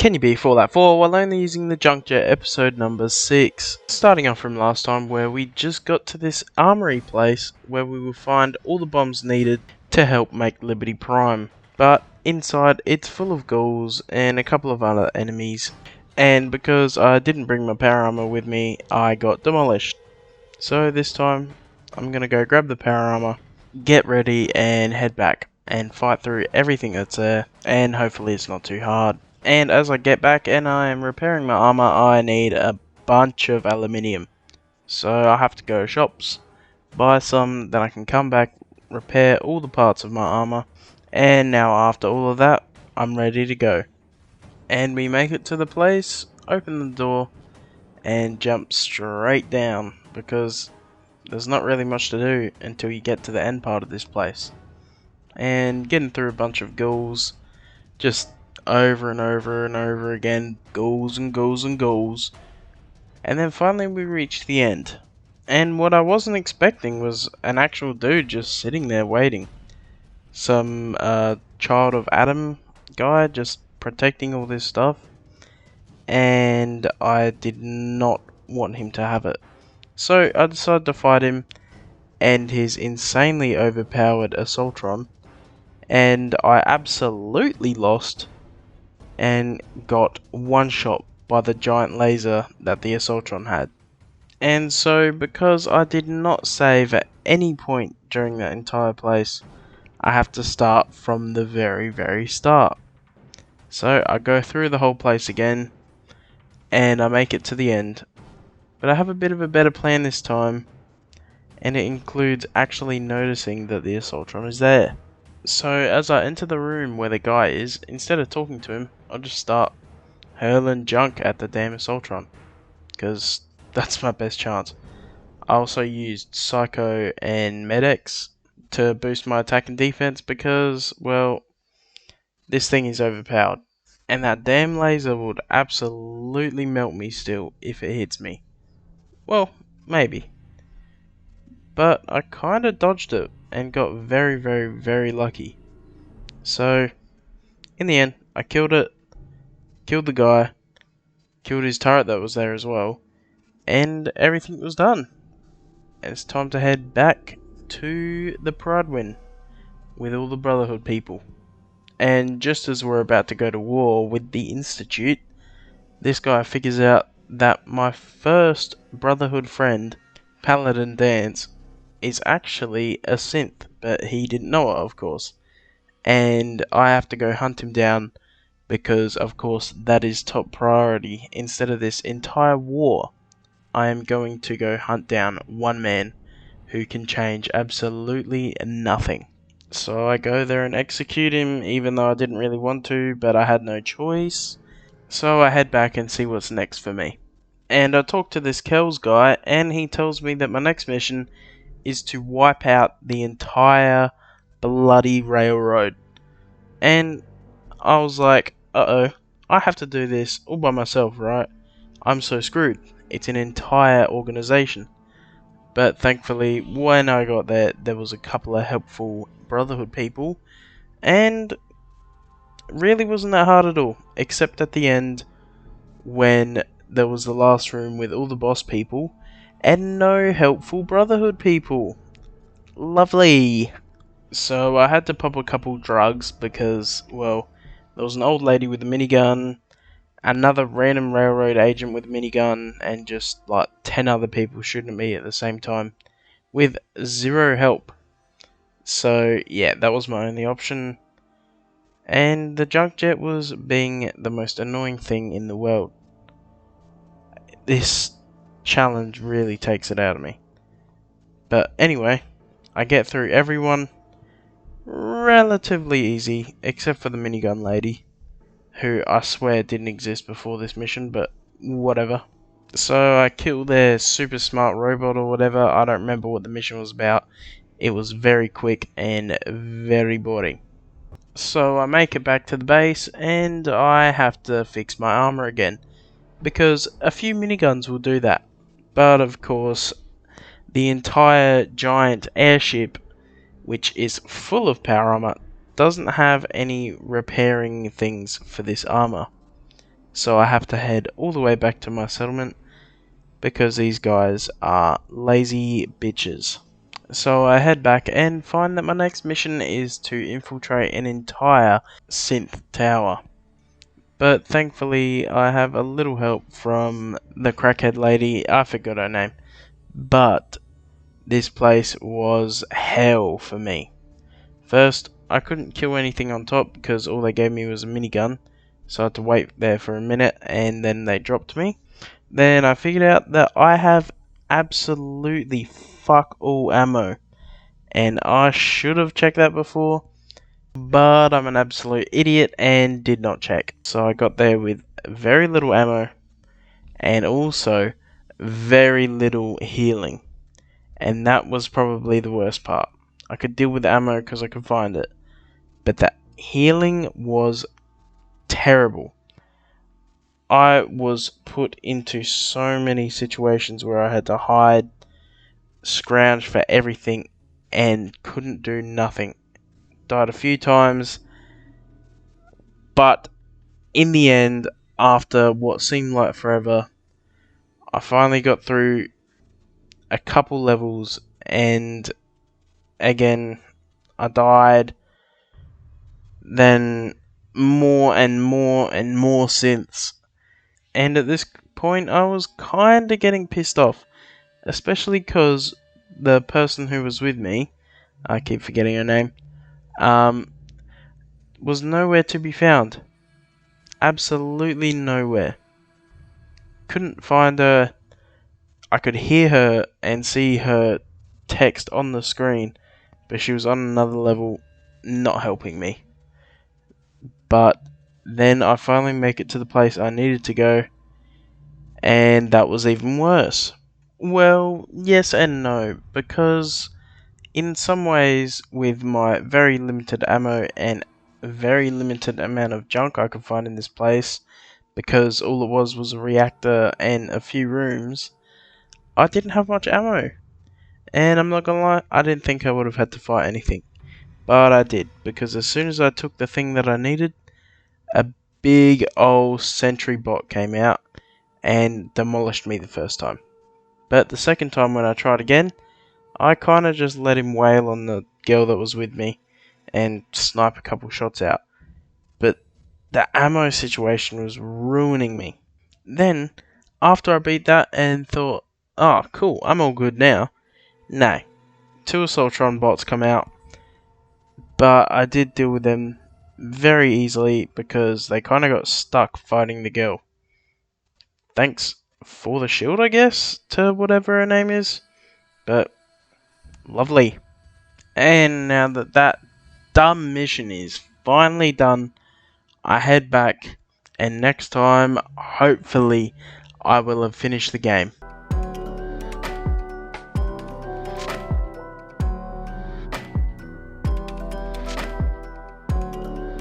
Can you be for that 4 while only using the Junk Jet episode number 6? Starting off from last time where we just got to this armory place where we will find all the bombs needed to help make Liberty Prime. But inside it's full of ghouls and a couple of other enemies, and because I didn't bring my power armor with me, I got demolished. So this time I'm gonna go grab the power armor, get ready and head back and fight through everything that's there, and hopefully it's not too hard. And as I get back and I am repairing my armor, I need a bunch of aluminium. So I have to go to shops, buy some, then I can come back, repair all the parts of my armor, and now after all of that, I'm ready to go. And we make it to the place, open the door, and jump straight down, because there's not really much to do until you get to the end part of this place. And getting through a bunch of ghouls, just over and over and over again, ghouls and ghouls and ghouls. And then finally we reach the end. And what I wasn't expecting was an actual dude just sitting there waiting. Some child of Adam guy just protecting all this stuff. And I did not want him to have it. So I decided to fight him and his insanely overpowered Assaultron. And I absolutely lost and got one shot by the giant laser that the Assaultron had. And so because I did not save at any point during that entire place, I have to start from the very start. So I go through the whole place again and I make it to the end. But I have a bit of a better plan this time, and it includes actually noticing that the Assaultron is there. So as I enter the room where the guy is, instead of talking to him, I'll just start hurling junk at the damn Assaultron, because that's my best chance. I also used Psycho and Med-X to boost my attack and defense because, well, this thing is overpowered. And that damn laser would absolutely melt me still if it hits me. Well, maybe. But I kinda dodged it and got very lucky. So, in the end, I killed it, killed the guy, killed his turret that was there as well, and everything was done. And it's time to head back to the Pridewin with all the Brotherhood people. And just as we're about to go to war with the Institute, this guy figures out that my first Brotherhood friend, Paladin Dance, is actually a synth, but he didn't know it, of course. And I have to go hunt him down because, of course, that is top priority. Instead of this entire war, I am going to go hunt down one man who can change absolutely nothing. So I go there and execute him, even though I didn't really want to, but I had no choice. So I head back and see what's next for me. And I talk to this Kells guy, and he tells me that my next mission is to wipe out the entire bloody railroad. And I was like, uh-oh, I have to do this all by myself, right? I'm so screwed. It's an entire organization. But thankfully, when I got there, there was a couple of helpful Brotherhood people, and really wasn't that hard at all, except at the end when there was the last room with all the boss people and no helpful Brotherhood people. Lovely. So I had to pop a couple drugs because, well, there was an old lady with a minigun, another random railroad agent with a minigun, and just like 10 other people shooting at me at the same time with zero help. So yeah, that was my only option. And the junk jet was being the most annoying thing in the world. This challenge really takes it out of me. But anyway, I get through everyone relatively easy, except for the minigun lady, who I swear didn't exist before this mission, but whatever. So I killed their super smart robot or whatever. I don't remember what the mission was about. It was very quick and very boring. So I make it back to the base and I have to fix my armor again, because a few miniguns will do that. But of course, the entire giant airship, which is full of power armor, doesn't have any repairing things for this armor. So I have to head all the way back to my settlement because these guys are lazy bitches. So I head back and find that my next mission is to infiltrate an entire synth tower. But thankfully I have a little help from the crackhead lady, I forgot her name. But this place was hell for me. First, I couldn't kill anything on top because all they gave me was a minigun. So I had to wait there for a minute and then they dropped me. Then I figured out that I have absolutely fuck all ammo. And I should have checked that before, but I'm an absolute idiot and did not check. So I got there with very little ammo and also very little healing. And that was probably the worst part. I could deal with ammo because I could find it, but that healing was terrible. I was put into so many situations where I had to hide, scrounge for everything, and couldn't do nothing. Died a few times, but in the end, after what seemed like forever, I finally got through a couple levels, and again, I died. Then more and more and more synths. And at this point, I was kinda getting pissed off. Especially because the person who was with me, I keep forgetting her name, was nowhere to be found. Absolutely nowhere. Couldn't find her. I could hear her and see her text on the screen, but she was on another level, not helping me. But then I finally make it to the place I needed to go, and that was even worse. Well, yes and no, because in some ways, with my very limited ammo and very limited amount of junk I could find in this place, because all it was a reactor and a few rooms, I didn't have much ammo. And I'm not gonna lie, I didn't think I would have had to fight anything. But I did, because as soon as I took the thing that I needed, a big old sentry bot came out and demolished me the first time. But the second time when I tried again, I kinda just let him wail on the girl that was with me and snipe a couple shots out. But the ammo situation was ruining me. Then, after I beat that and thought, oh cool, I'm all good now. No. 2 Assaultron bots come out. But I did deal with them very easily because they kinda got stuck fighting the girl. Thanks for the shield, I guess, to whatever her name is. But, lovely. And now that that dumb mission is finally done, I head back, and next time, hopefully, I will have finished the game.